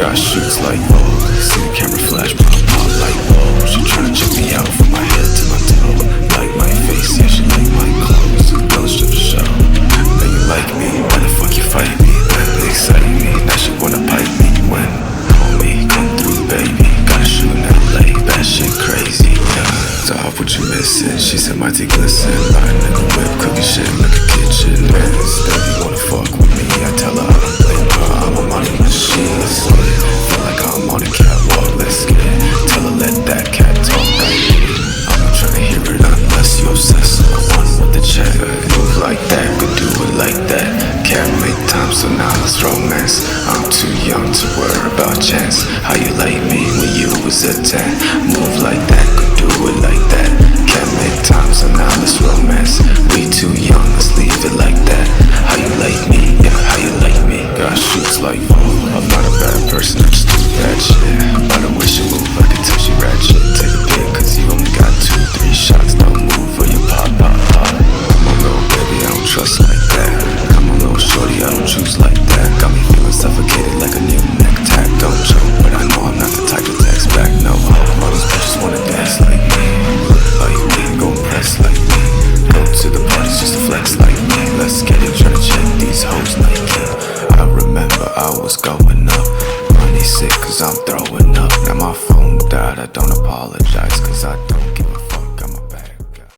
got shoots like Vogue. See the camera flash, pop like whoa. She tryna check me out from my head to my toe. Like my face, yeah, she like my clothes. Girl, it's just a show. Now you like me, why the fuck you fight me? That excite me, now she wanna pipe me. When, homie, come through, baby. Gotta shoot in LA, that shit crazy, yeah. So how what you missing? She said my teeth glisten. Riding in the whip, cooking shit like a kitchen. Man, steady wanna fuck with me. I tell her how to play, I'm a money machine. Let's get it. Feel like I'm on a catwalk, let's get it. Tell her let that cat talk, I get it. I'm not tryna hear it unless you obsessed. I want with the check. Move like that, could do it like that. Can't make time, so now let's romance. I'm too young to worry about chance. How you like me when you was a 10? Move like that, could do it like that. Can't make time, so now let's romance. We too young, let's leave it like that. How you like me? Yeah, how you like me? Got shoots like Thor. I'm not a bad person, I just do bad shit. By the way she move, I can tell she ratchet. Take a pic, cause you only got 2-3 shots. Don't move or you pop. Come on little baby, I don't trust like that. Come on little shorty, I don't choose like that. Got me feeling suffocated like a new neck tag. Don't joke, but I know I'm not the type to text back. No, all these bitches wanna dance like me. Like me, go press like me. Go to the parties just to flex like me. Let's get it, try to check these hoes like me. I remember I was going up. Money sick cause I'm throwing up. Now my phone died, I don't apologize cause I don't